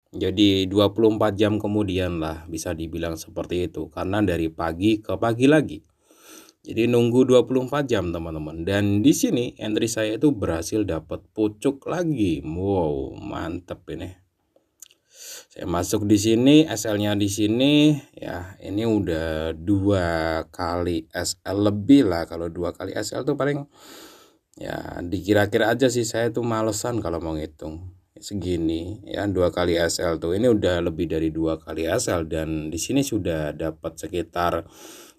Jadi 24 jam kemudian lah bisa dibilang seperti itu, karena dari pagi ke pagi lagi. Jadi nunggu 24 jam teman-teman. Dan di sini entry saya itu berhasil dapat pucuk lagi. Wow, mantep ini. Saya masuk di sini, SL-nya di sini ya. Ini udah 2 kali SL lebih lah. Kalau 2 kali SL tuh paling ya dikira-kira aja sih, saya tuh malesan kalau mau ngitung. Segini ya, 2 kali SL tuh. Ini udah lebih dari 2 kali SL dan di sini sudah dapat sekitar,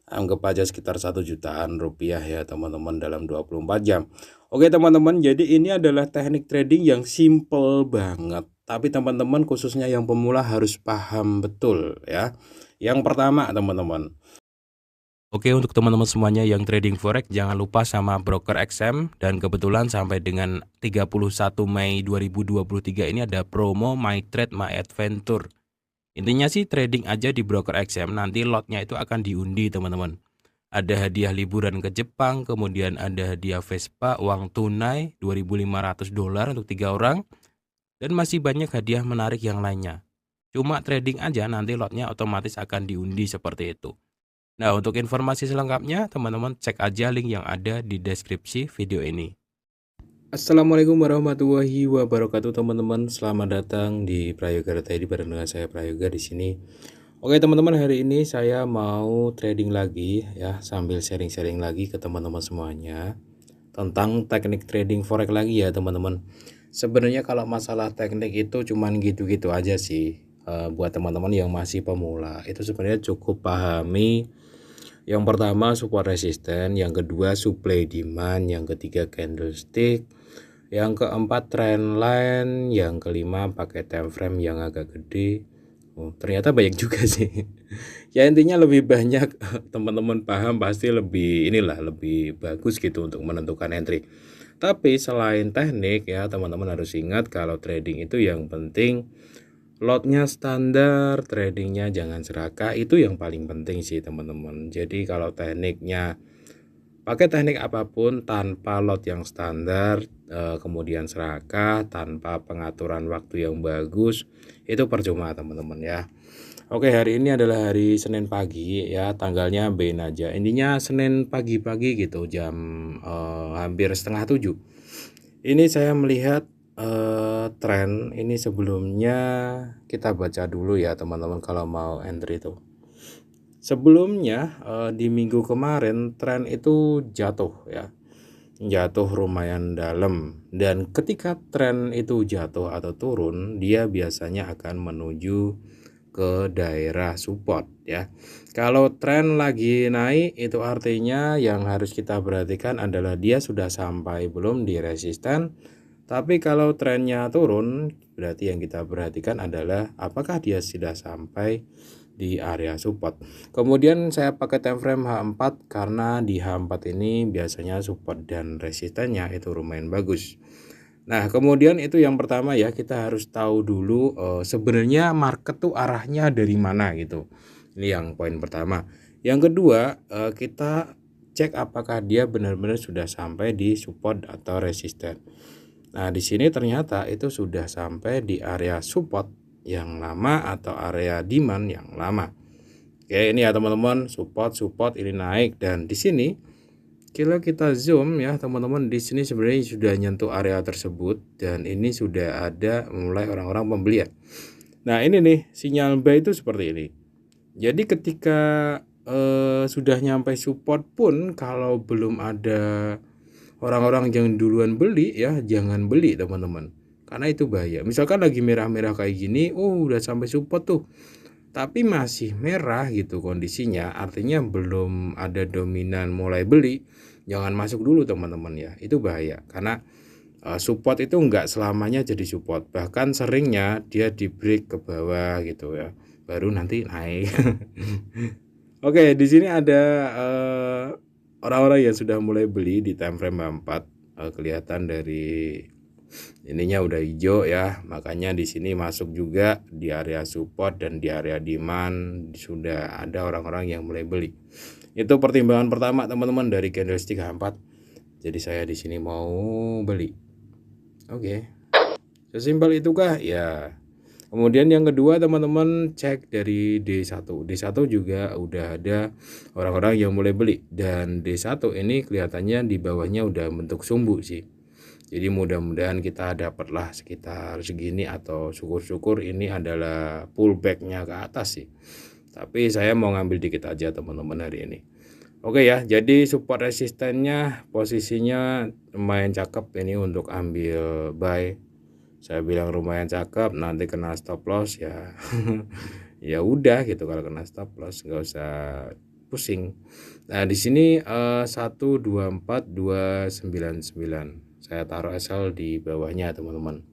anggap aja sekitar 1 jutaan rupiah ya teman-teman dalam 24 jam. Oke teman-teman, jadi ini adalah teknik trading yang simple banget. Tapi teman-teman khususnya yang pemula harus paham betul ya. Yang pertama teman-teman. Oke, untuk teman-teman semuanya yang trading forex, jangan lupa sama broker XM. Dan kebetulan sampai dengan 31 Mei 2023 ini ada promo My Trade My Adventure. Intinya sih trading aja di broker XM, nanti lotnya itu akan diundi teman-teman. Ada hadiah liburan ke Jepang, kemudian ada hadiah Vespa, uang tunai $2.500 untuk 3 orang, dan masih banyak hadiah menarik yang lainnya. Cuma trading aja nanti lotnya otomatis akan diundi seperti itu. Nah, untuk informasi selengkapnya, teman-teman cek aja link yang ada di deskripsi video ini. Assalamualaikum warahmatullahi wabarakatuh teman-teman. Selamat datang di Prayoga Tadi bareng dengan saya Prayoga di sini. Oke teman-teman, hari ini saya mau trading lagi ya, sambil sharing-sharing lagi ke teman-teman semuanya tentang teknik trading forex lagi ya teman-teman. Sebenarnya kalau masalah teknik itu cuman gitu-gitu aja sih. Buat teman-teman yang masih pemula itu sebenarnya cukup pahami. Yang pertama support resisten, yang kedua supply demand, yang ketiga candlestick, yang keempat trend line, yang kelima pakai time frame yang agak gede. Oh, ternyata banyak juga sih. Ya intinya lebih banyak teman-teman paham pasti lebih lebih bagus gitu untuk menentukan entry. Tapi selain teknik ya teman-teman harus ingat kalau trading itu yang penting lotnya standar, tradingnya jangan serakah, itu yang paling penting sih teman-teman. Jadi kalau tekniknya pakai teknik apapun tanpa lot yang standar, kemudian serakah, tanpa pengaturan waktu yang bagus, itu percuma teman-teman ya. Oke, hari ini adalah hari Senin pagi ya, tanggalnya bein aja. Intinya Senin pagi-pagi gitu, jam hampir setengah 7. Ini saya melihat tren ini sebelumnya kita baca dulu ya teman-teman kalau mau entry itu. Sebelumnya di minggu kemarin tren itu jatuh ya. Jatuh lumayan dalam, dan ketika tren itu jatuh atau turun, dia biasanya akan menuju ke daerah support ya. Kalau tren lagi naik itu artinya yang harus kita perhatikan adalah dia sudah sampai belum di resisten. Tapi kalau trennya turun, berarti yang kita perhatikan adalah apakah dia sudah sampai di area support. Kemudian saya pakai time frame H4 karena di H4 ini biasanya support dan resistennya itu lumayan bagus. Nah, kemudian itu yang pertama ya, kita harus tahu dulu sebenarnya market tuh arahnya dari mana gitu. Ini yang poin pertama. Yang kedua, kita cek apakah dia benar-benar sudah sampai di support atau resisten. Nah, di sini ternyata itu sudah sampai di area support yang lama atau area demand yang lama. Oke, ini ya teman-teman, support ini naik, dan di sini kalau kita zoom ya teman-teman, di sini sebenarnya sudah nyentuh area tersebut dan ini sudah ada mulai orang-orang pembelian. Nah, ini nih sinyal buy itu seperti ini. Jadi ketika sudah nyampe support pun kalau belum ada orang-orang yang duluan beli ya jangan beli teman-teman. Karena itu bahaya. Misalkan lagi merah-merah kayak gini, udah sampai support tuh. Tapi masih merah gitu kondisinya, artinya belum ada dominan mulai beli. Jangan masuk dulu teman-teman ya. Itu bahaya karena support itu enggak selamanya jadi support. Bahkan seringnya dia di break ke bawah gitu ya. Baru nanti naik. Oke, di sini ada orang-orang yang sudah mulai beli di time frame 4, kelihatan dari ininya udah hijau ya, makanya di sini masuk juga di area support dan di area demand sudah ada orang-orang yang mulai beli. Itu pertimbangan pertama teman-teman dari candlestick H4. Jadi saya di sini mau beli. Oke. Sesimpel itukah? Ya. Kemudian yang kedua teman-teman cek dari D1. D1 juga udah ada orang-orang yang mulai beli, dan D1 ini kelihatannya di bawahnya udah bentuk sumbu sih. Jadi mudah-mudahan kita dapatlah sekitar segini, atau syukur-syukur ini adalah pullbacknya ke atas sih. Tapi saya mau ngambil dikit aja teman-teman hari ini. Oke ya, jadi support resistennya posisinya lumayan cakep ini untuk ambil buy. Saya bilang lumayan cakep, nanti kena stop loss ya. Ya udah gitu, kalau kena stop loss nggak usah pusing. Nah di sini 124299 saya taruh SL di bawahnya teman-teman.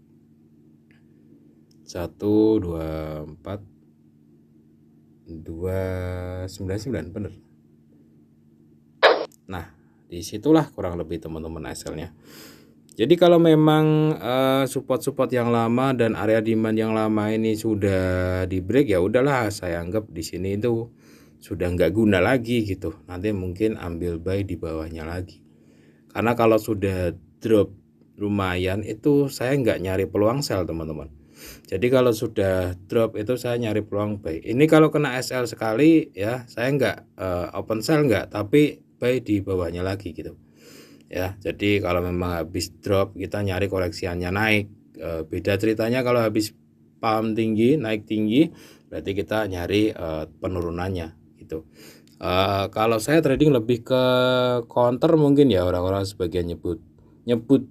124299 bener. Nah disitulah kurang lebih teman-teman SL-nya. Jadi kalau memang support-support yang lama dan area demand yang lama ini sudah di break, ya udahlah, saya anggap di sini itu sudah nggak guna lagi gitu. Nanti mungkin ambil buy di bawahnya lagi. Karena kalau sudah drop lumayan itu saya nggak nyari peluang sell teman-teman. Jadi kalau sudah drop itu saya nyari peluang buy. Ini kalau kena SL sekali ya saya nggak open sell nggak, tapi buy di bawahnya lagi gitu. Ya, jadi kalau memang habis drop kita nyari koreksiannya naik. Beda ceritanya kalau habis pump tinggi, naik tinggi, berarti kita nyari penurunannya gitu. Kalau saya trading lebih ke counter mungkin ya, orang-orang sebagian nyebut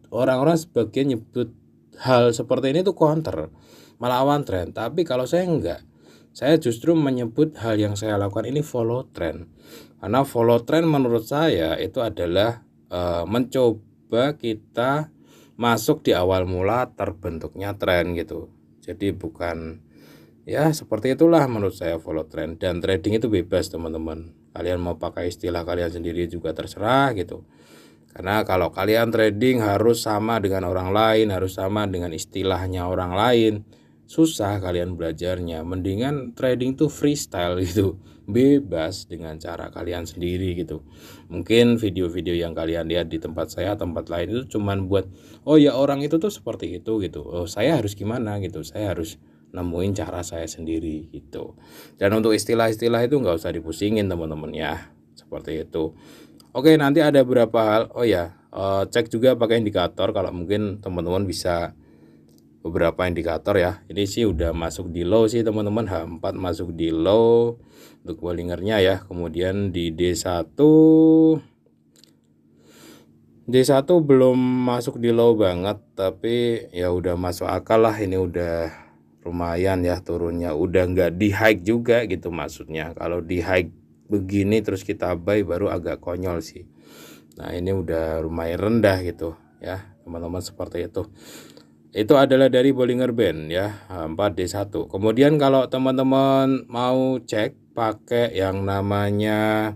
orang-orang sebagian nyebut hal seperti ini tuh counter, melawan tren. Tapi kalau saya enggak, saya justru menyebut hal yang saya lakukan ini follow trend. Karena follow trend menurut saya itu adalah mencoba kita masuk di awal mula terbentuknya tren gitu. Jadi bukan, ya seperti itulah menurut saya follow trend. Dan trading itu bebas teman-teman, kalian mau pakai istilah kalian sendiri juga terserah gitu. Karena kalau kalian trading harus sama dengan orang lain, harus sama dengan istilahnya orang lain, susah kalian belajarnya. Mendingan trading tuh freestyle gitu, bebas dengan cara kalian sendiri gitu. Mungkin video-video yang kalian lihat di tempat saya, tempat lain itu cuman buat, oh ya orang itu tuh seperti itu gitu, oh saya harus gimana gitu, saya harus nemuin cara saya sendiri gitu. Dan untuk istilah-istilah itu nggak usah dipusingin teman-teman ya, seperti itu. Oke, nanti ada beberapa hal, oh ya, cek juga pakai indikator kalau mungkin teman-teman bisa beberapa indikator ya. Ini sih udah masuk di low sih teman-teman, H4 masuk di low untuk Bollingernya ya. Kemudian di D1 belum masuk di low banget, tapi ya udah masuk akal lah. Ini udah lumayan ya turunnya, udah nggak di high juga gitu maksudnya. Kalau di high begini terus kita buy baru agak konyol sih. Nah ini udah lumayan rendah gitu ya teman-teman, seperti itu. Itu adalah dari Bollinger Band ya, 4D1. Kemudian kalau teman-teman mau cek pakai yang namanya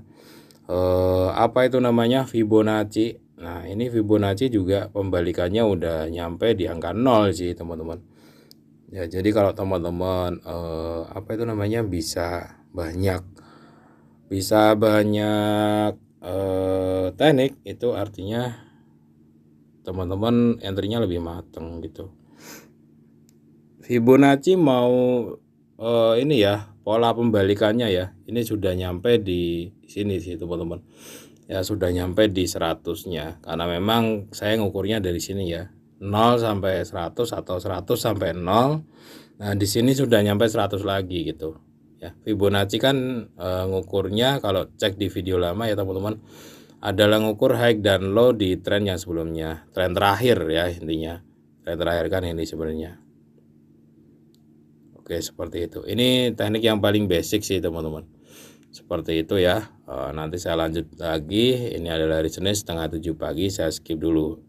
apa itu namanya, Fibonacci. Nah ini Fibonacci juga pembalikannya udah nyampe di angka 0 sih teman-teman. Ya jadi kalau teman-teman apa itu namanya bisa banyak teknik, itu artinya teman-teman entry-nya lebih mateng gitu. Fibonacci mau ini ya, pola pembalikannya ya. Ini sudah nyampe di sini sih teman-teman. Ya sudah nyampe di 100-nya. Karena memang saya ngukurnya dari sini ya. 0 sampai 100 atau 100 sampai 0. Nah, di sini sudah nyampe 100 lagi gitu. Ya, Fibonacci kan ngukurnya kalau cek di video lama ya teman-teman, adalah ngukur high dan low di tren yang sebelumnya, tren terakhir ya intinya. Tren terakhir kan ini sebenarnya. Oke, seperti itu. Ini teknik yang paling basic sih teman-teman. Seperti itu ya. Nanti saya lanjut lagi. Ini adalah hari Senin setengah 7 pagi. Saya skip dulu.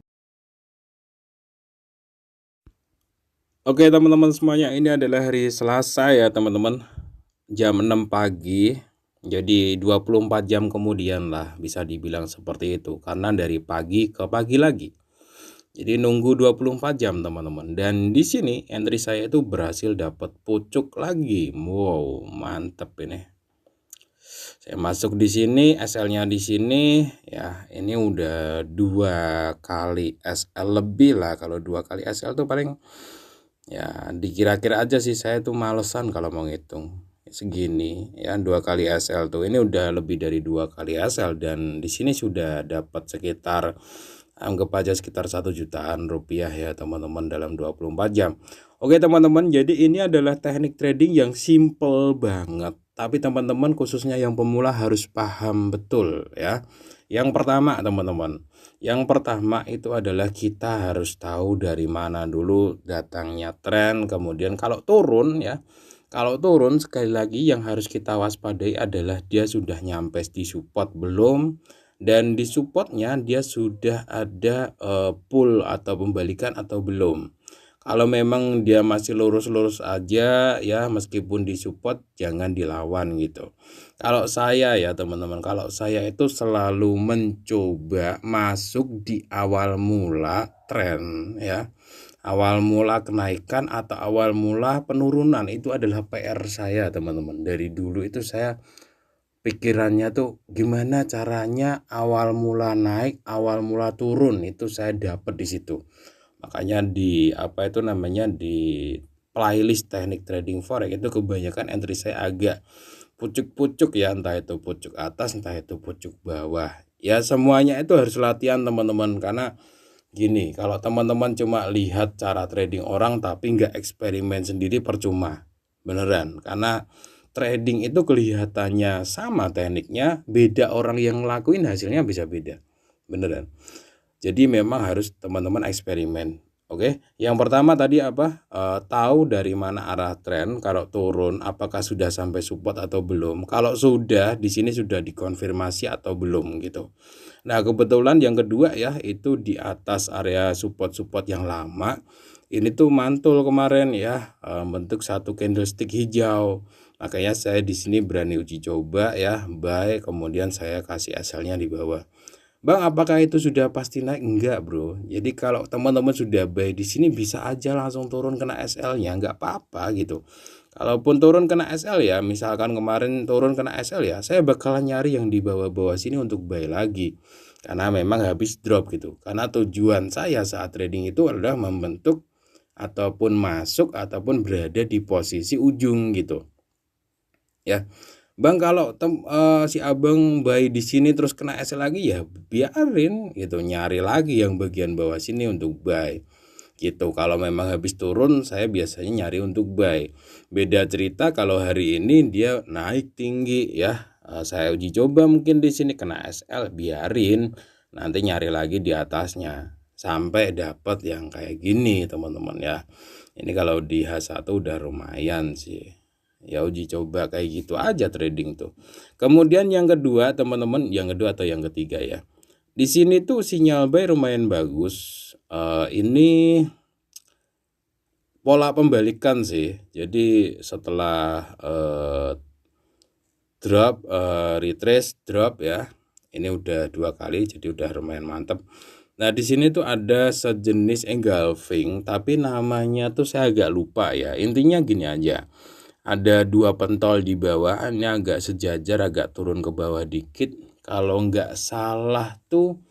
Oke teman-teman semuanya, ini adalah hari Selasa ya teman-teman. Jam 6 pagi. Jadi 24 jam kemudian lah bisa dibilang seperti itu. Karena dari pagi ke pagi lagi. Jadi nunggu 24 jam teman-teman. Dan di sini entry saya itu berhasil dapat pucuk lagi. Wow, mantep ini. Saya masuk di sini, SL-nya di sini ya. Ini udah 2 kali SL lebih lah. Kalau 2 kali SL tuh paling Ya, dikira-kira aja sih, saya tuh malesan kalau mau ngitung. Segini ya, 2 kali SL tuh. Ini udah lebih dari 2 kali SL, dan di sini sudah dapat sekitar, anggap aja sekitar 1 jutaan rupiah ya teman-teman, dalam 24 jam. Oke teman-teman, jadi ini adalah teknik trading yang simple banget. Tapi teman-teman, khususnya yang pemula, harus paham betul ya. Yang pertama teman-teman, yang pertama itu adalah kita harus tahu dari mana dulu datangnya tren. Kemudian kalau turun ya, kalau turun sekali lagi yang harus kita waspadai adalah dia sudah nyampe di support belum, dan di supportnya dia sudah ada pull atau pembalikan atau belum. Kalau memang dia masih lurus-lurus aja ya, meskipun di support jangan dilawan gitu. Kalau saya ya teman-teman, kalau saya itu selalu mencoba masuk di awal mula tren ya. Awal mula kenaikan atau awal mula penurunan, itu adalah PR saya teman-teman. Dari dulu itu saya pikirannya tuh gimana caranya awal mula naik, awal mula turun, itu saya dapat di situ. Makanya di apa itu namanya, di playlist teknik trading forex itu kebanyakan entry saya agak pucuk-pucuk ya, entah itu pucuk atas, entah itu pucuk bawah. Ya semuanya itu harus latihan teman-teman, karena gini, kalau teman-teman cuma lihat cara trading orang tapi nggak eksperimen sendiri, percuma. Beneran, karena trading itu kelihatannya sama tekniknya, beda orang yang ngelakuin hasilnya bisa beda. Beneran. Jadi memang harus teman-teman eksperimen. Oke, yang pertama tadi apa? Tahu dari mana arah tren. Kalau turun, apakah sudah sampai support atau belum? Kalau sudah, di sini sudah dikonfirmasi atau belum gitu. Nah, kebetulan yang kedua ya, itu di atas area support-support yang lama. Ini tuh mantul kemarin ya, bentuk satu candlestick hijau. Makanya saya di sini berani uji coba ya, buy, kemudian saya kasih SL-nya di bawah. Bang, apakah itu sudah pasti naik? Enggak, bro. Jadi kalau teman-teman sudah buy di sini, bisa aja langsung turun kena SL-nya, enggak apa-apa gitu. Kalaupun turun kena SL ya, misalkan kemarin turun kena SL ya, saya bakalan nyari yang di bawah-bawah sini untuk buy lagi. Karena memang habis drop gitu. Karena tujuan saya saat trading itu adalah membentuk ataupun masuk ataupun berada di posisi ujung gitu. Ya. Bang, kalau si abang buy di sini terus kena SL lagi, ya biarin gitu, nyari lagi yang bagian bawah sini untuk buy gitu. Kalau memang habis turun, saya biasanya nyari untuk buy. Beda cerita kalau hari ini dia naik tinggi ya, saya uji coba mungkin di sini kena SL, biarin, nanti nyari lagi di atasnya sampai dapat yang kayak gini teman-teman ya. Ini kalau di H1 udah lumayan sih. Ya uji coba kayak gitu aja trading tuh. Kemudian yang kedua teman-teman, yang kedua atau yang ketiga ya, di sini tuh sinyal buy lumayan bagus. Ini pola pembalikan sih. Jadi setelah drop, retrace, drop ya, ini udah 2 kali, jadi udah lumayan mantep. Nah di sini tuh ada sejenis engulfing, tapi namanya tuh saya agak lupa ya. Intinya gini aja. Ada 2 pentol di bawah, ini agak sejajar, agak turun ke bawah dikit. Kalau nggak salah tuh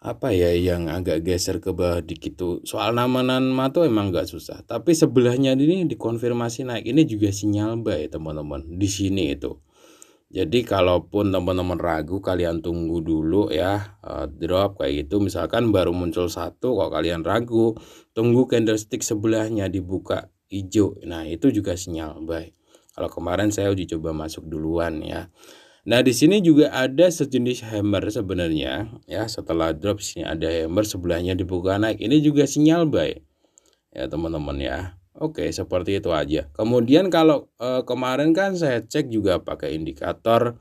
apa ya yang agak geser ke bawah dikit tuh. Soal nama-nama tuh emang nggak susah. Tapi sebelahnya ini dikonfirmasi naik. Ini juga sinyal buy teman-teman di sini itu. Jadi kalaupun teman-teman ragu, kalian tunggu dulu ya, drop kayak gitu. Misalkan baru muncul satu, kok kalian ragu, tunggu candlestick sebelahnya dibuka hijau. Nah, itu juga sinyal buy. Kalau kemarin saya uji coba masuk duluan ya. Nah, di sini juga ada sejenis hammer sebenarnya ya. Setelah drop sini ada hammer, sebelahnya dibuka naik. Ini juga sinyal buy. Ya, teman-teman ya. Oke, seperti itu aja. Kemudian kalau kemarin kan saya cek juga pakai indikator,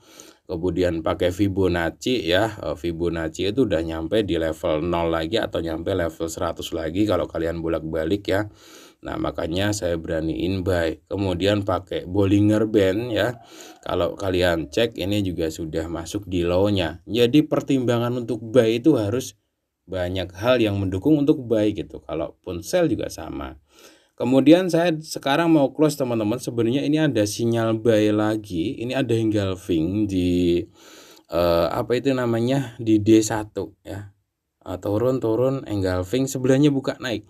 kemudian pakai Fibonacci ya. Fibonacci itu udah nyampe di level 0 lagi atau nyampe level 100 lagi kalau kalian bolak-balik ya. Nah, makanya saya beraniin buy. Kemudian pakai Bollinger Band ya. Kalau kalian cek ini juga sudah masuk di low-nya. Jadi pertimbangan untuk buy itu harus banyak hal yang mendukung untuk buy gitu. Kalaupun sell juga sama. Kemudian saya sekarang mau close teman-teman. Sebenarnya ini ada sinyal buy lagi. Ini ada engulfing di apa itu namanya, di D1 ya. Turun engulfing, sebelahnya buka naik.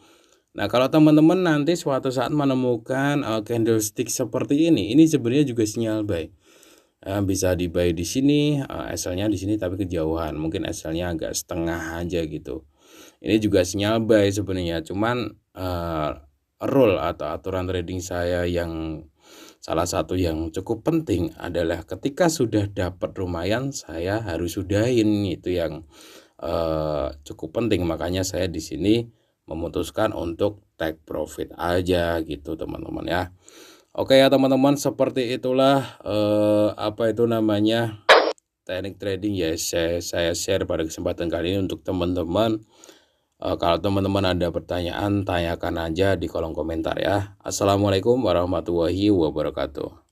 Nah, kalau teman-teman nanti suatu saat menemukan candlestick seperti ini sebenarnya juga sinyal buy. Bisa di buy di sini, SL-nya di sini tapi kejauhan, mungkin SL-nya agak setengah aja gitu. Ini juga sinyal buy sebenarnya, cuman rule atau aturan trading saya yang salah satu yang cukup penting adalah ketika sudah dapat lumayan saya harus sudahin, itu yang cukup penting. Makanya saya di sini memutuskan untuk take profit aja gitu teman-teman ya. Oke ya teman-teman, seperti itulah apa itu namanya teknik trading ya saya share pada kesempatan kali ini untuk teman-teman. Kalau teman-teman ada pertanyaan, tanyakan aja di kolom komentar ya. Assalamualaikum warahmatullahi wabarakatuh.